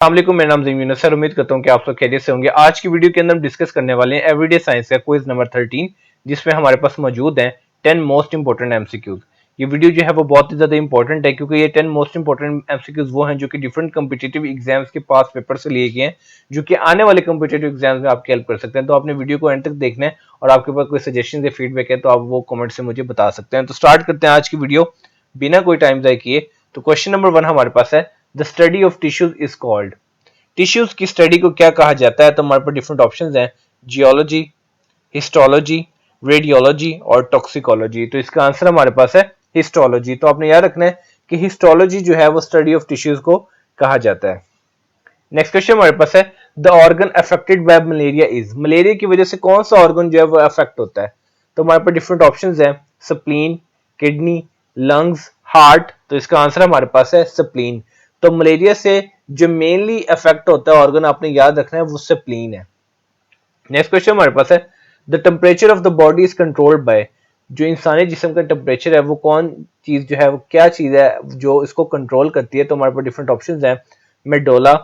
अस्सलामुअलैकुम, मेरा नाम ज़मीन सर। उम्मीद करता हूँ कि आप सब खैरियत से होंगे। आज की वीडियो के अंदर हम डिस्कस करने वाले हैं एवरीडे साइंस का क्विज नंबर 13, जिसमें हमारे पास मौजूद हैं 10 मोस्ट इंपॉर्टेंट एमसीक्यूज। ये वीडियो जो है वो बहुत ही ज़्यादा इंपॉर्टेंट है, क्योंकि ये 10 मोस्ट इंपॉर्टेंट एमसीक्यूज वो हैं जो कि डिफरेंट कम्पिटेटिव एग्जाम्स के पास पेपर से लिए गए हैं, जो कि आने वाले कम्पिटेटिव एग्जाम्स में आपकी हेल्प कर सकते हैं। तो आपने वीडियो को एंड तक देखना है, और आपके पास कोई सजेशन या फीडबैक है तो आप वो कमेंट से मुझे बता सकते हैं। तो स्टार्ट करते हैं आज की वीडियो बिना कोई टाइम ज़ाय किए। तो क्वेश्चन नंबर 1 हमारे पास है, the study of tissues is called. Tissues की स्टडी को क्या कहा जाता है? तो हमारे पास डिफरेंट ऑप्शंस हैं, जियोलॉजी, हिस्टोलॉजी, रेडियोलॉजी और टॉक्सिकोलॉजी। तो इसका आंसर हमारे पास है हिस्टोलॉजी। तो आपने याद रखना है कि हिस्टोलॉजी जो है वो स्टडी ऑफ टिश्यूज को कहा जाता है। नेक्स्ट क्वेश्चन हमारे पास है, the organ affected by malaria is. Malaria की वजह से कौन सा ऑर्गन जो है वो अफेक्ट होता है? तो हमारे पास डिफरेंट ऑप्शंस हैं, स्प्लीन, किडनी, लंग्स, हार्ट। तो इसका आंसर हमारे पास है स्प्लीन। तो मलेरिया से जो मेनली अफेक्ट होता है ऑर्गन, आपने याद रखना है, वो स्प्लीन है। नेक्स्ट क्वेश्चन हमारे पास है, the temperature of the body is controlled by. जो इंसानी जिस्म का टेम्परेचर है वो कौन चीज जो है वो क्या चीज है जो इसको कंट्रोल करती है? तो हमारे पास डिफरेंट ऑप्शंस हैं, मेडोला,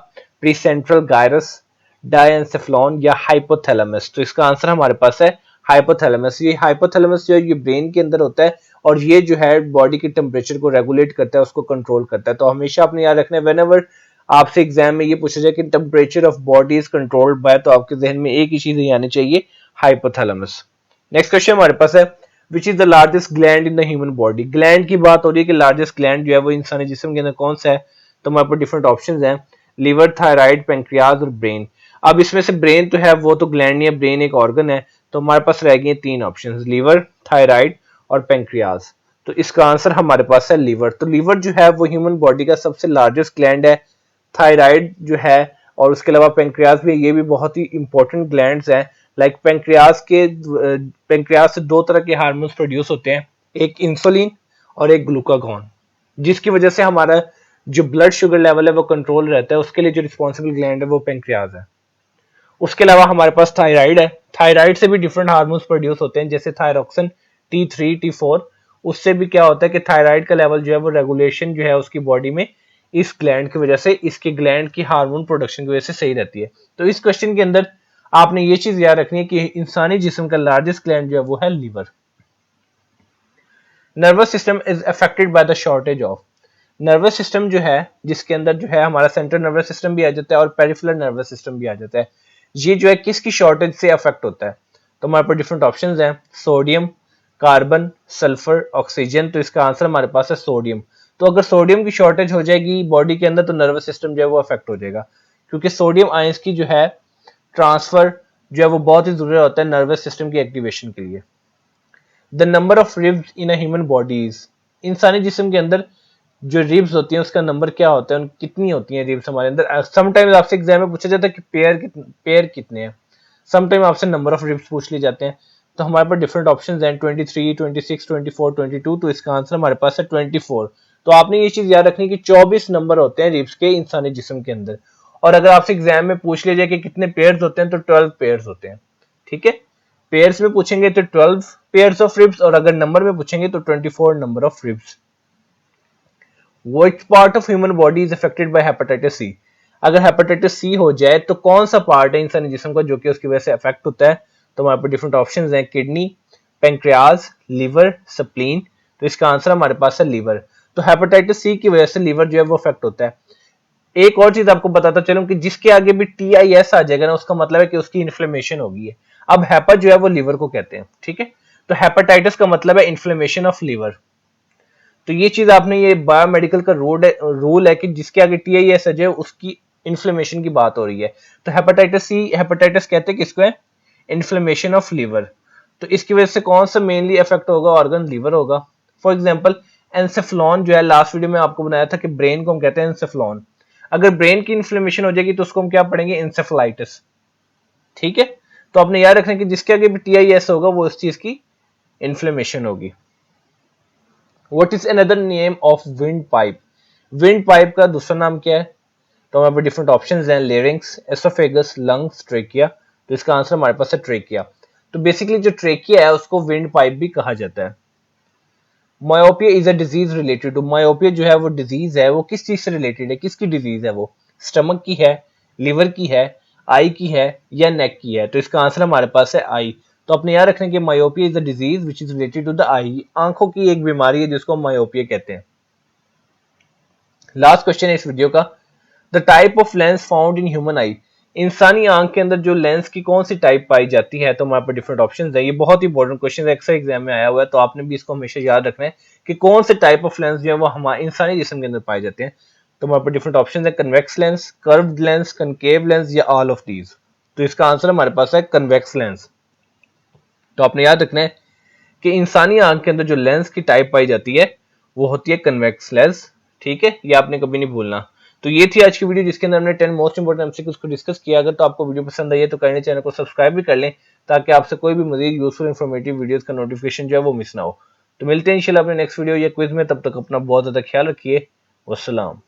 प्रीसेंट्रल गायरस, डायंसेफ्लॉन या हाइपोथैलेमस। तो इसका आंसर हमारे पास है हाइपोथैलेमस। ये हाइपोथैलेमस जो है ये ब्रेन के अंदर होता है, और ये जो है बॉडी के टेम्परेचर को रेगुलेट करता है, उसको कंट्रोल करता है। तो हमेशा आपने याद रखना है, वेन एवर आपसे एग्जाम में ये पूछा जाए कि temperature of body is controlled by, तो आपके जहन में एक ही चीज ही आनी चाहिए, हाइपोथैलेमस। नेक्स्ट क्वेश्चन हमारे पास है, which is the largest gland in the human body. Gland की बात हो रही है कि लार्जेस्ट ग्लैंड जो है वो इंसानी जिस्म के अंदर कौन सा है? तो हमारे पास डिफरेंट ऑप्शंस हैं, लिवर, थायराइड, पेंक्रियाज और ब्रेन। अब इसमें से ब्रेन तो है वो तो ग्लैंड नहीं है, ब्रेन एक ऑर्गन है। तो हमारे पास रह गए तीन ऑप्शंस, लिवर, थायराइड और पेंक्रियाज। तो इसका आंसर हमारे पास है लिवर। तो लिवर जो है वो ह्यूमन बॉडी का सबसे लार्जेस्ट ग्लैंड है। थायराइड जो है और उसके अलावा पेंक्रियाज भी, ये भी बहुत ही इंपॉर्टेंट ग्लैंड्स हैं। लाइक पेंक्रियाज से दो तरह के हार्मोन्स प्रोड्यूस होते हैं, एक इंसुलिन और एक ग्लूकागॉन, जिसकी वजह से हमारा जो ब्लड शुगर लेवल है वो कंट्रोल रहता है। उसके लिए जो रिस्पॉन्सिबल ग्लैंड है वो पेंक्रियाज है। उसके अलावा हमारे पास थायराइड है। थायराइड से भी डिफरेंट हार्मोन्स प्रोड्यूस होते हैं, जैसे थायरोक्सिन, T3, T4। उससे भी क्या होता है कि थायराइड का लेवल जो है वो रेगुलेशन जो है उसकी बॉडी में इस ग्लैंड की वजह से, इसके ग्लैंड की हार्मोन प्रोडक्शन की वजह से सही रहती है। तो इस क्वेश्चन के अंदर आपने ये चीज याद रखनी है कि इंसानी जिस्म का लार्जेस्ट ग्लैंड जो है वो है liver. Nervous system is affected by the shortage of. Nervous system जो है, जिसके अंदर जो है हमारा सेंट्रल नर्वस सिस्टम भी आ जाता है और पेरिफेरल नर्वस सिस्टम भी आ जाता है, ये जो है किसकी शॉर्टेज से अफेक्ट होता है? तो हमारे पास डिफरेंट ऑप्शंस हैं, सोडियम, कार्बन, सल्फर, ऑक्सीजन। तो इसका आंसर हमारे पास है सोडियम। तो अगर सोडियम की शॉर्टेज हो जाएगी बॉडी के अंदर तो नर्वस सिस्टम जो है वो अफेक्ट हो जाएगा, क्योंकि सोडियम आयंस की जो है ट्रांसफर जो है वो बहुत ही जरूरी होता है नर्वस सिस्टम की एक्टिवेशन के लिए। The number of ribs in a human body is. इंसानी जिस्म के अंदर जो रिब्स होती हैं उसका नंबर क्या होता है, कितनी होती हैं रिब्स हमारे अंदर? समटाइम्स आपसे एग्जाम में पूछा जाता है कि पेयर कितने हैं। समटाइम आपसे नंबर ऑफ रिब्स पूछ लिए जाते हैं। तो हमारे पास डिफरेंट ऑप्शंस हैं, 23, 26, 24, 22। तो इसका आंसर हमारे पास है 24। तो आपने ये चीज याद रखनी कि 24 नंबर होते हैं रिब्स के इंसानी जिस्म के अंदर। और अगर आपसे एग्जाम में पूछ लिया जाए कि कितने पेयर्स होते हैं, तो 12 पेयर्स होते हैं। ठीक है, पेयर्स में पूछेंगे तो 12 पेयर्स ऑफ रिब्स, और अगर नंबर में पूछेंगे तो 24 number of ribs. Which part of human body is affected by hepatitis C? अगर हेपेटाइटिस सी हो जाए तो कौन सा पार्ट है इंसानी जिस्म का जो कि उसकी वजह से अफेक्ट होता है? तो हमारे पास डिफरेंट ऑप्शंस हैं, किडनी, पेंक्रियाज, लीवर, स्प्लीन। तो इसका आंसर हमारे पास है लीवर। तो हेपेटाइटिस सी की वजह से लीवर जो है वो अफेक्ट होता है। एक और चीज आपको बताता चलूं कि जिसके आगे भी TIS आ जाएगा ना, उसका मतलब है कि उसकी इन्फ्लेमेशन होगी है। अब हेपा जो है वो लीवर को कहते हैं, ठीक है। तो हेपेटाइटिस का मतलब है इन्फ्लेमेशन ऑफ लीवर। तो ये चीज आपने, ये बायोमेडिकल का रूल है कि जिसके आगे TIS आ जाए उसकी इन्फ्लेमेशन की बात हो रही है। तो हेपेटाइटिस सी, हेपेटाइटिस कहते हैं किसको है? Inflammation of liver. तो इसकी वजह से कौन सा मेनली इफेक्ट होगा ऑर्गन? लीवर होगा। फॉर एग्जाम्पल एंसेफ्लॉन जो है, लास्ट वीडियो में आपको बनाया था कि ब्रेन को हम कहते हैं एंसेफ्लॉन। अगर ब्रेन की इन्फ्लेमेशन हो जाएगी तो उसको हम क्या पढ़ेंगे? इंसेफलाइटिस। ठीक है, तो आपने याद रखना कि जिसके आगे भी TIS होगा वो इस चीज की इन्फ्लेमेशन होगी। What is another name of windpipe? Windpipe का दूसरा नाम क्या है? तो हमारे पास डिफरेंट ऑप्शंस हैं, लेरिंक्स, एसोफेगस, लंग्स, ट्रेकिया। तो इसका आंसर हमारे पास है ट्रेकिया। तो बेसिकली जो ट्रेकिया है उसको विंड पाइप भी कहा जाता है। Myopia is a disease related to. Myopia जो है वो डिजीज है, वो किस चीज से रिलेटेड है? किसकी डिजीज है वो? स्टमक की है, लिवर की है, आई की है या नेक की है? तो इसका आंसर हमारे पास है आई। तो अपने याद रखने की myopia is a disease which is related to the eye. आंखों की एक बीमारी है जिसको मायोपिया कहते हैं। लास्ट क्वेश्चन है इस वीडियो का, the type of lens found in human आई। इंसानी आंख के अंदर जो लेंस की कौन सी टाइप पाई जाती है? तो हमारे पास डिफरेंट ऑप्शन है। ये बहुत ही इंपॉर्टेंट क्वेश्चन है, अक्सर एग्जाम में आया हुआ है, तो आपने भी इसको हमेशा याद रखना है कि कौन से टाइप ऑफ लेंस जो है वो हमारे इंसानी जिस्म के अंदर पाए जाते हैं। तो हमारे पास डिफरेंट ऑप्शन है, convex lens, curved lens, concave lens या ऑल ऑफ दीज। तो इसका आंसर हमारे पास है कन्वेक्स लेंस। तो आपने याद रखना है कि इंसानी आंख के अंदर जो लेंस की टाइप पाई जाती है वो होती है कन्वेक्स लेंस। ठीक है, ये आपने कभी नहीं भूलना। तो ये थी आज की वीडियो जिसके अंदर हमने 10 मोस्ट इंपोर्टेंट एमसीक्यूज को डिस्कस किया। अगर तो आपको वीडियो पसंद आई है तो करेंगे चैनल को सब्सक्राइब भी कर लें ताकि आपसे कोई भी मजीद यूजफुल इन्फॉर्मेटिव वीडियोस का नोटिफिकेशन जो है वो मिस ना हो। तो मिलते हैं इंशाल्लाह अपने नेक्स्ट वीडियो या क्विज में, तब तक अपना बहुत ज्यादा ख्याल रखिए। वस्सलाम।